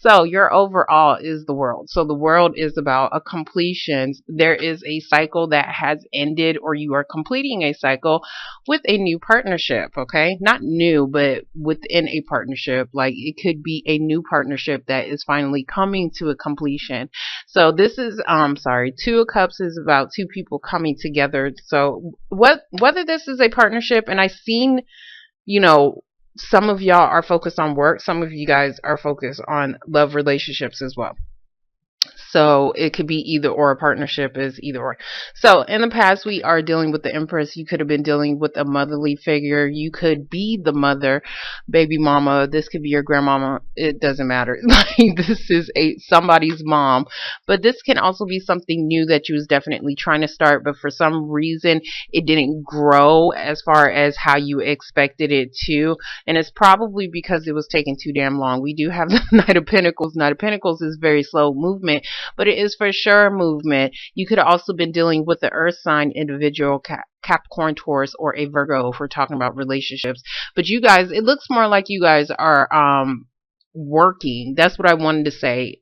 So your overall is the world. So the world is about a completion. There is a cycle that has ended, or you are completing a cycle with a new partnership. Okay, not new, but within a partnership. Like it could be a new partnership that is finally coming to a completion. So this is sorry, Two of Cups is about two people coming together. So whether this is a partnership, and I've seen, you know, some of y'all are focused on work, some of you guys are focused on love relationships as well. So it could be either or. A partnership is either or. So in the past, we are dealing with the Empress. You could have been dealing with a motherly figure. You could be the mother, baby mama. This could be your grandmama. It doesn't matter. Like this is somebody's mom. But this can also be something new that you was definitely trying to start, but for some reason it didn't grow as far as how you expected it to. And it's probably because it was taking too damn long. We do have the Knight of Pentacles. Knight of Pentacles is very slow movement, but it is for sure movement. You could have also been dealing with the earth sign individual, Capricorn, Taurus, or a Virgo if we're talking about relationships. But you guys, it looks more like you guys are working. That's what I wanted to say.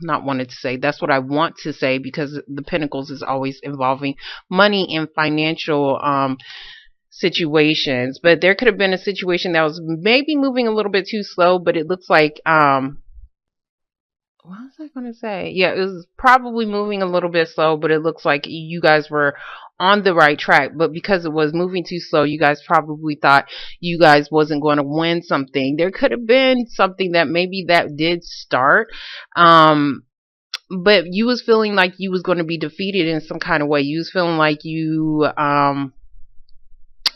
Not wanted to say. That's what I want to say, because the Pentacles is always involving money and financial situations. But there could have been a situation that was maybe moving a little bit too slow, but it looks like what was I going to say? Yeah, it was probably moving a little bit slow, but it looks like you guys were on the right track. But because it was moving too slow, you guys probably thought you guys wasn't going to win something. There could have been something that maybe that did start, but you was feeling like you was going to be defeated in some kind of way. You was feeling like you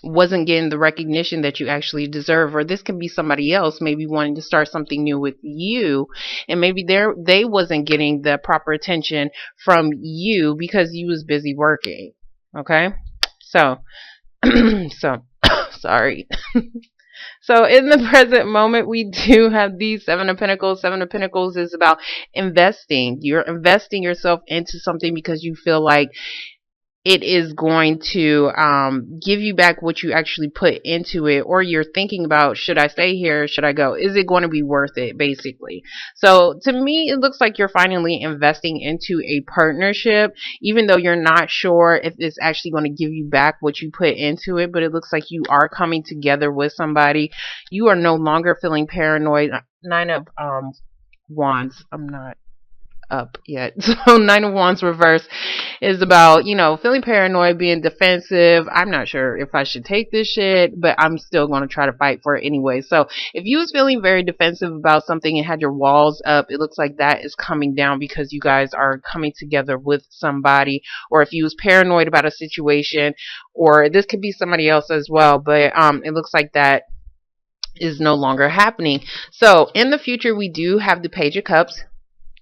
wasn't getting the recognition that you actually deserve. Or this can be somebody else maybe wanting to start something new with you, and maybe they wasn't getting the proper attention from you because you was busy working. Okay, so so sorry. So in the present moment, we do have the Seven of Pentacles. Seven of Pentacles is about investing. You're investing yourself into something because you feel like it is going to give you back what you actually put into it, or you're thinking about, should I stay here? Should I go? Is it going to be worth it, basically? So to me, it looks like you're finally investing into a partnership, even though you're not sure if it's actually going to give you back what you put into it, but it looks like you are coming together with somebody. You are no longer feeling paranoid. Nine of Wands. I'm not up yet. So Nine of Wands reverse is about, you know, feeling paranoid, being defensive. I'm not sure if I should take this shit, but I'm still going to try to fight for it anyway. So if you was feeling very defensive about something and had your walls up, it looks like that is coming down because you guys are coming together with somebody. Or if you was paranoid about a situation, or this could be somebody else as well, but it looks like that is no longer happening. So in the future, we do have the Page of Cups,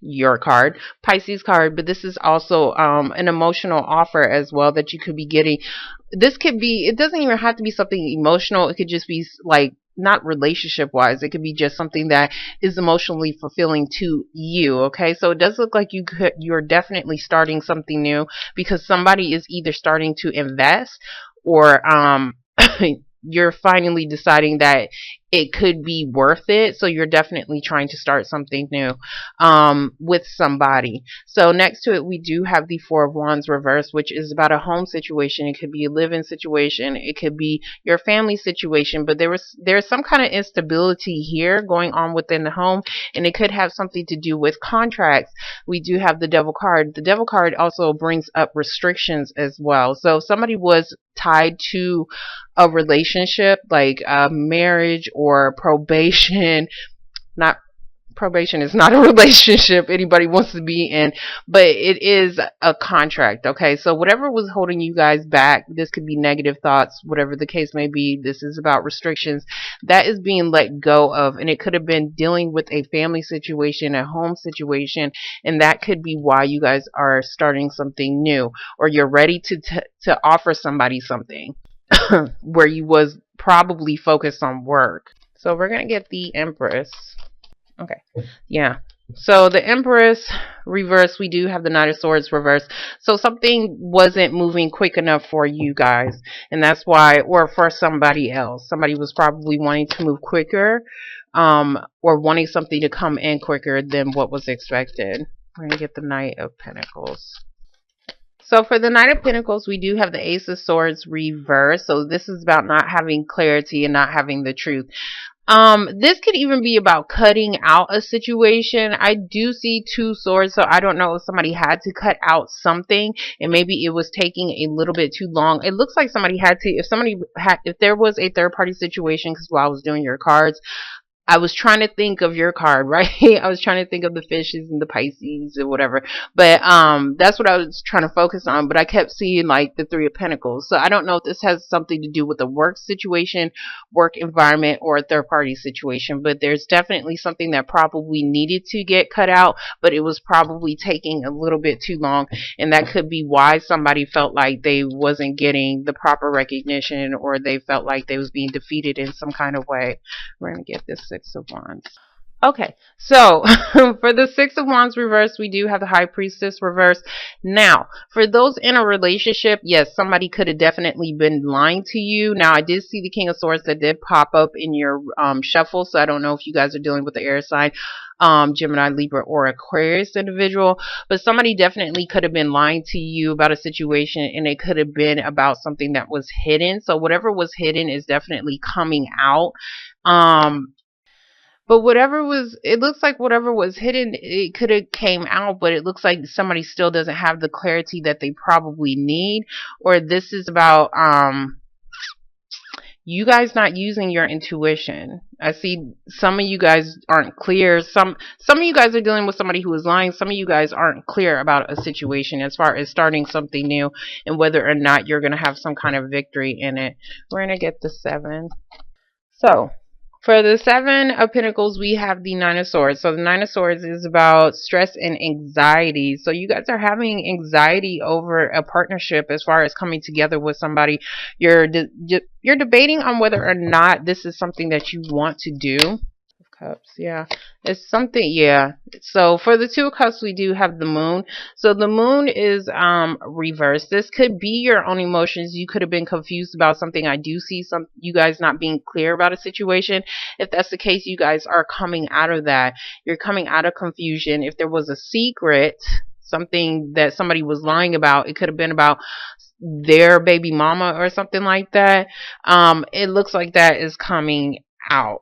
your card, Pisces card, but this is also an emotional offer as well that you could be getting. This could be, it doesn't even have to be something emotional. It could just be like, not relationship wise, it could be just something that is emotionally fulfilling to you. Okay, so it does look like you're definitely starting something new, because somebody is either starting to invest, or you're finally deciding that it could be worth it. So you're definitely trying to start something new with somebody. So next to it, we do have the Four of Wands reverse, which is about a home situation. It could be a live-in situation. It could be your family situation, but there's some kind of instability here going on within the home, and it could have something to do with contracts. We do have the Devil card. The Devil card also brings up restrictions as well. So somebody was tied to a relationship, like a marriage or probation. Not probation is not a relationship anybody wants to be in, but it is a contract. Okay, so whatever was holding you guys back, this could be negative thoughts, whatever the case may be, this is about restrictions that is being let go of. And it could have been dealing with a family situation, a home situation, and that could be why you guys are starting something new, or you're ready to offer somebody something where you was probably focused on work. So we're gonna get the Empress. Okay, yeah. So the Empress reverse, we do have the Knight of Swords reverse. So something wasn't moving quick enough for you guys, and that's why, or for somebody else. Somebody was probably wanting to move quicker. or wanting something to come in quicker than what was expected. We're going to get the Knight of Pentacles. So for the Knight of Pentacles, we do have the Ace of Swords reversed. So this is about not having clarity and not having the truth. This could even be about cutting out a situation. I do see 2 swords, so I don't know if somebody had to cut out something and maybe it was taking a little bit too long. It looks like somebody had to, if there was a third party situation, because while I was doing your cards, I was trying to think of your card, right? I was trying to think of the fishes and the Pisces or whatever. But that's what I was trying to focus on. But I kept seeing like the 3 of Pentacles. So I don't know if this has something to do with a work situation, work environment, or a third party situation. But there's definitely something that probably needed to get cut out, but it was probably taking a little bit too long. And that could be why somebody felt like they wasn't getting the proper recognition, or they felt like they was being defeated in some kind of way. We're going to get this Six of Wands. Okay, so for the Six of Wands reverse, we do have the High Priestess reverse. Now, for those in a relationship, yes, somebody could have definitely been lying to you. Now, I did see the King of Swords that did pop up in your shuffle, so I don't know if you guys are dealing with the air sign, Gemini, Libra, or Aquarius individual, but somebody definitely could have been lying to you about a situation, and it could have been about something that was hidden. So whatever was hidden is definitely coming out. But it looks like whatever was hidden, it could have came out, but it looks like somebody still doesn't have the clarity that they probably need. Or this is about, you guys not using your intuition. I see some of you guys aren't clear. Some of you guys are dealing with somebody who is lying. Some of you guys aren't clear about a situation as far as starting something new and whether or not you're going to have some kind of victory in it. We're going to get the 7. So for the 7 of Pentacles, we have the 9 of Swords. So the 9 of Swords is about stress and anxiety. So you guys are having anxiety over a partnership as far as coming together with somebody. You're debating on whether or not this is something that you want to do. Cups, yeah, it's something, yeah. So for the 2 of Cups, we do have the Moon. So the Moon is reversed. This could be your own emotions. You could have been confused about something. I do see you guys not being clear about a situation. If that's the case, you guys are coming out of that. You're coming out of confusion. If there was a secret, something that somebody was lying about, it could have been about their baby mama or something like that. It looks like that is coming out.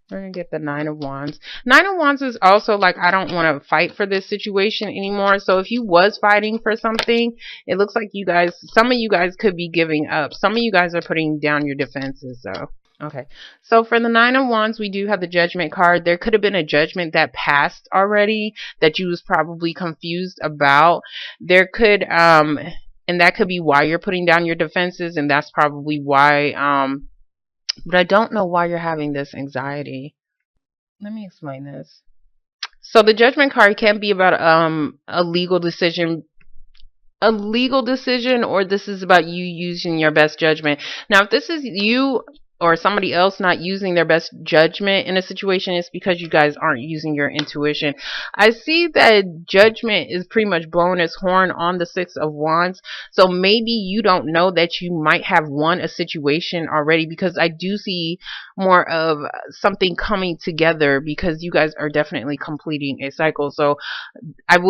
We're going to get the 9 of Wands. 9 of Wands is also like, I don't want to fight for this situation anymore. So if you was fighting for something, it looks like some of you guys could be giving up. Some of you guys are putting down your defenses though. Okay, so for the 9 of Wands, we do have the Judgment card. There could have been a judgment that passed already that you was probably confused about. There could, and that could be why you're putting down your defenses, and that's probably why, but I don't know why you're having this anxiety. Let me explain this. So the Judgment card can be about a legal decision, or this is about you using your best judgment. Now, if this is you or somebody else not using their best judgment in a situation, it's because you guys aren't using your intuition. I see that Judgment is pretty much blowing its horn on the 6 of Wands. So maybe you don't know that you might have won a situation already, because I do see more of something coming together, because you guys are definitely completing a cycle. So I'm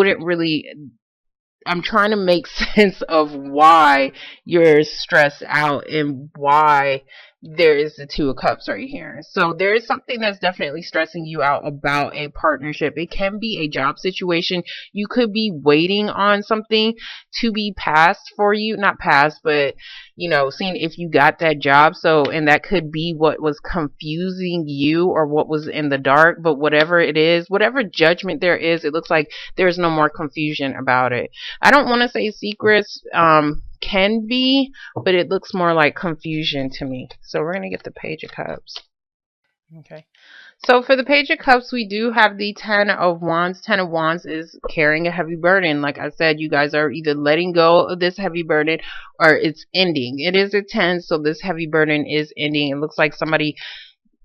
trying to make sense of why you're stressed out and why there is the 2 of Cups right here. So there is something that's definitely stressing you out about a partnership. It can be a job situation. You could be waiting on something to be passed for you. Not passed, but seeing if you got that job. So, and that could be what was confusing you or what was in the dark. But whatever it is, whatever judgment there is, it looks like there's no more confusion about it. I don't want to say secrets can be, but it looks more like confusion to me. So we're going to get the Page of Cups. Okay. So for the Page of Cups, we do have the 10 of Wands. 10 of Wands is carrying a heavy burden. Like I said, you guys are either letting go of this heavy burden or it's ending. It is a 10, so this heavy burden is ending. It looks like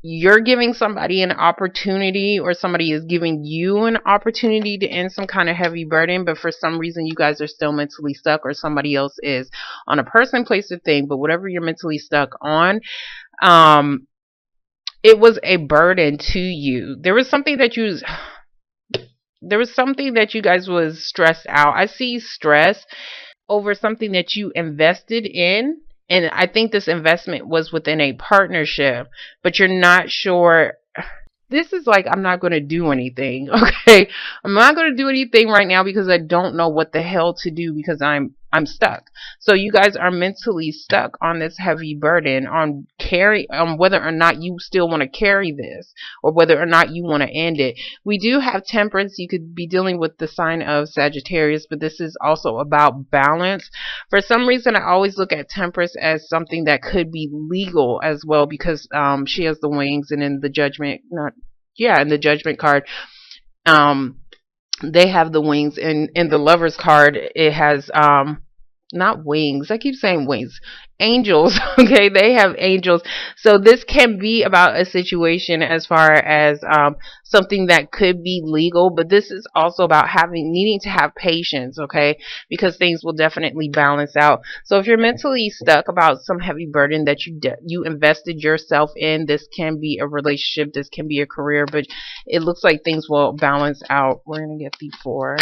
you're giving somebody an opportunity, or somebody is giving you an opportunity to end some kind of heavy burden, but for some reason you guys are still mentally stuck, or somebody else is, on a person, place, or thing. But whatever you're mentally stuck on, it was a burden to you. There was something that you guys was stressed out. I see stress over something that you invested in. And I think this investment was within a partnership, but you're not sure. This is like, I'm not going to do anything. Okay. I'm not going to do anything right now because I don't know what the hell to do because I'm stuck. So you guys are mentally stuck on this heavy burden on whether or not you still want to carry this or whether or not you want to end it. We do have temperance. You could be dealing with the sign of Sagittarius, but this is also about balance. For some reason, I always look at temperance as something that could be legal as well because she has the wings, and in the judgment, not yeah, in the judgment card, um they have the wings, and in the Lovers card it has not wings. I keep saying wings. Angels. Okay, they have angels. So this can be about a situation as far as something that could be legal, but this is also about needing to have patience, okay? Because things will definitely balance out. So if you're mentally stuck about some heavy burden that you invested yourself in, this can be a relationship, this can be a career, but it looks like things will balance out. We're going to get the 4.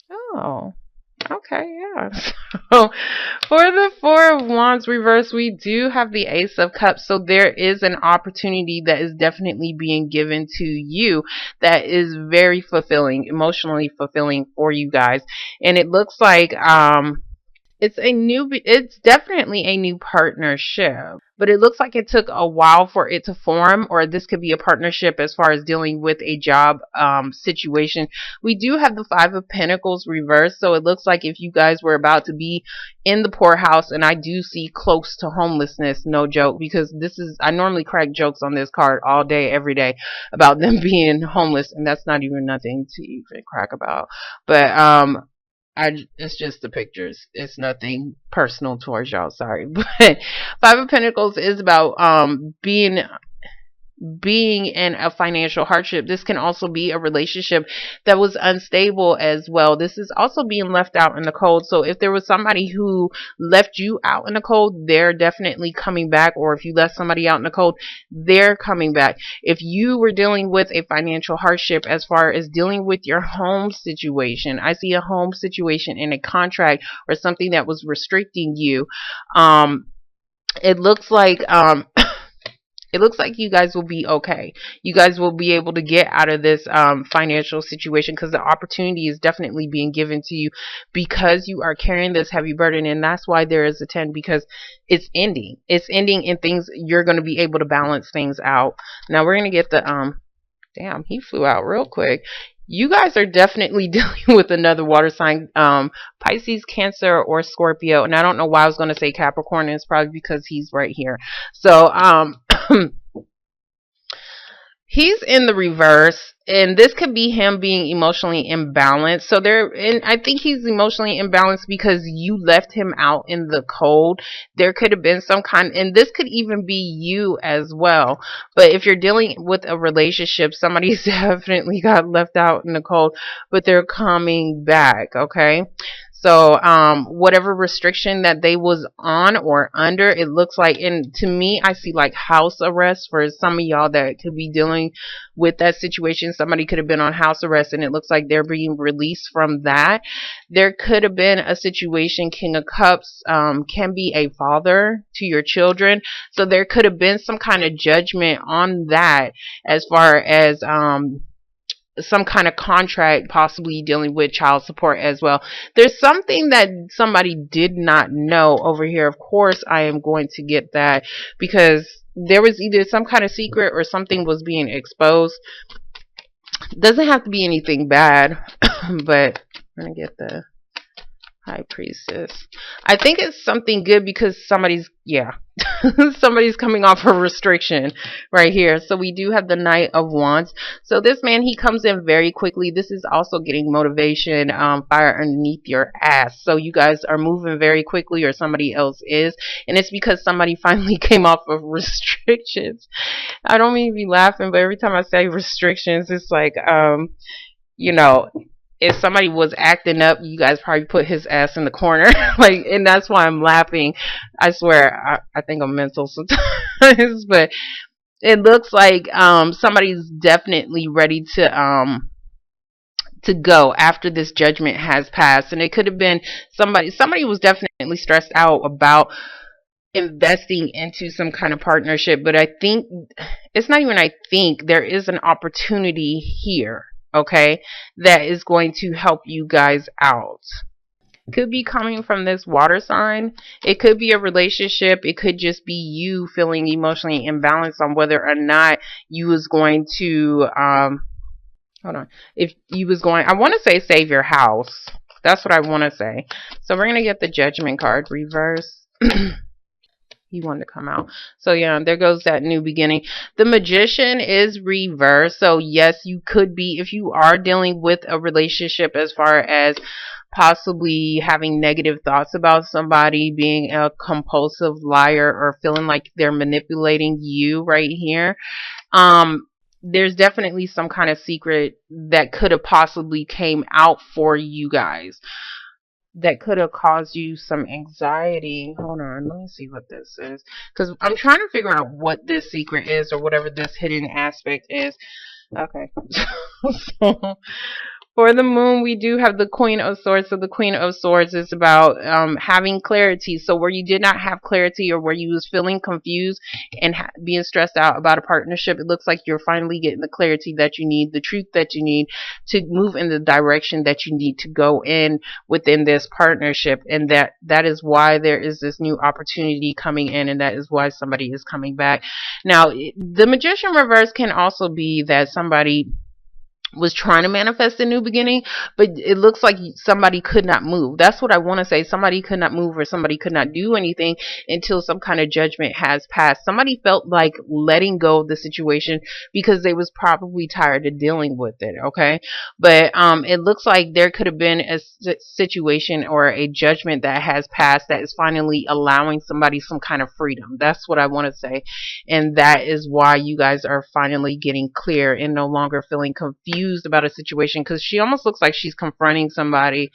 Oh. Okay, yeah. So for the 4 of Wands reverse, we do have the Ace of Cups. So there is an opportunity that is definitely being given to you that is very fulfilling, emotionally fulfilling for you guys. And it looks like it's definitely a new partnership, but it looks like it took a while for it to form, or this could be a partnership as far as dealing with a job situation. We do have the 5 of Pentacles reversed, so it looks like if you guys were about to be in the poorhouse, and I do see close to homelessness, no joke, because I normally crack jokes on this card all day, every day about them being homeless, and that's not even nothing to even crack about. But it's just the pictures. It's nothing personal towards y'all. Sorry, but 5 of Pentacles is about being in a financial hardship. This can also be a relationship that was unstable as well. This is also being left out in the cold. So if there was somebody who left you out in the cold, they're definitely coming back. Or if you left somebody out in the cold, they're coming back. If you were dealing with a financial hardship as far as dealing with your home situation, I see a home situation in a contract or something that was restricting you. It looks like it looks like you guys will be okay. You guys will be able to get out of this financial situation because the opportunity is definitely being given to you because you are carrying this heavy burden. And that's why there is a 10, because it's ending. It's ending, and things, you're going to be able to balance things out. Now we're going to get the damn, he flew out real quick. You guys are definitely dealing with another water sign, Pisces, Cancer, or Scorpio. And I don't know why I was going to say Capricorn. It's probably because he's right here. So he's in the reverse, and this could be him being emotionally imbalanced. So and I think he's emotionally imbalanced because you left him out in the cold. There could have been some kind, and this could even be you as well. But if you're dealing with a relationship, somebody's definitely got left out in the cold, but they're coming back, okay? So whatever restriction that they was on or under, it looks like, and to me, I see like house arrest for some of y'all that could be dealing with that situation. Somebody could have been on house arrest, and it looks like they're being released from that. There could have been a situation, King of Cups can be a father to your children. So there could have been some kind of judgment on that as far as some kind of contract, possibly dealing with child support as well. There's something that somebody did not know over here. Of course, I am going to get that because there was either some kind of secret or something was being exposed. Doesn't have to be anything bad, but I'm going to get the High Priestess. I think it's something good because somebody's coming off a restriction right here. So we do have the Knight of Wands. So this man, he comes in very quickly. This is also getting motivation, fire underneath your ass. So you guys are moving very quickly, or somebody else is, and it's because somebody finally came off of restrictions. I don't mean to be laughing, but every time I say restrictions, it's like you know, if somebody was acting up, you guys probably put his ass in the corner. Like, and that's why I'm laughing. I swear, I think I'm mental sometimes. But It looks like somebody's definitely ready to go after this judgment has passed. And it could have been somebody was definitely stressed out about investing into some kind of partnership. But I think it's not even I think there is an opportunity here, okay, that is going to help you guys out. Could be coming from this water sign. It could be a relationship. It could just be you feeling emotionally imbalanced on whether or not you was going to hold on. If you was going, I want to say save your house. That's what I want to say. So we're going to get the judgment card reverse. He wanted to come out. So yeah, there goes that new beginning. The magician is reversed. So yes, you could be, if you are dealing with a relationship, as far as possibly having negative thoughts about somebody, being a compulsive liar, or feeling like they're manipulating you right here. There's definitely some kind of secret that could have possibly came out for you guys that could have caused you some anxiety. Hold on, let me see what this is, because I'm trying to figure out what this secret is, or whatever this hidden aspect is. Okay. So, for the moon, we do have the Queen of Swords. So the Queen of Swords is about having clarity. So where you did not have clarity, or where you was feeling confused and being stressed out about a partnership, it looks like you're finally getting the clarity that you need, the truth that you need to move in the direction that you need to go in within this partnership. And that is why there is this new opportunity coming in, and that is why somebody is coming back. Now, the Magician reverse can also be that somebody was trying to manifest a new beginning, but it looks like somebody could not move. That's what I want to say. Somebody could not move, or somebody could not do anything until some kind of judgment has passed. Somebody felt like letting go of the situation because they was probably tired of dealing with it, okay? But it looks like there could have been a situation or a judgment that has passed that is finally allowing somebody some kind of freedom. That's what I want to say. And that is why you guys are finally getting clear and no longer feeling confused about a situation, because she almost looks like she's confronting somebody,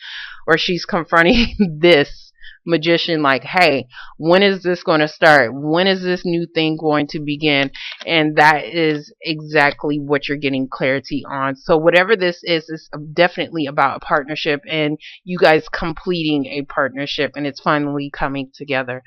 or she's confronting this magician like, hey, when is this going to start? When is this new thing going to begin? And that is exactly what you're getting clarity on. So whatever this is definitely about a partnership, and you guys completing a partnership, and it's finally coming together.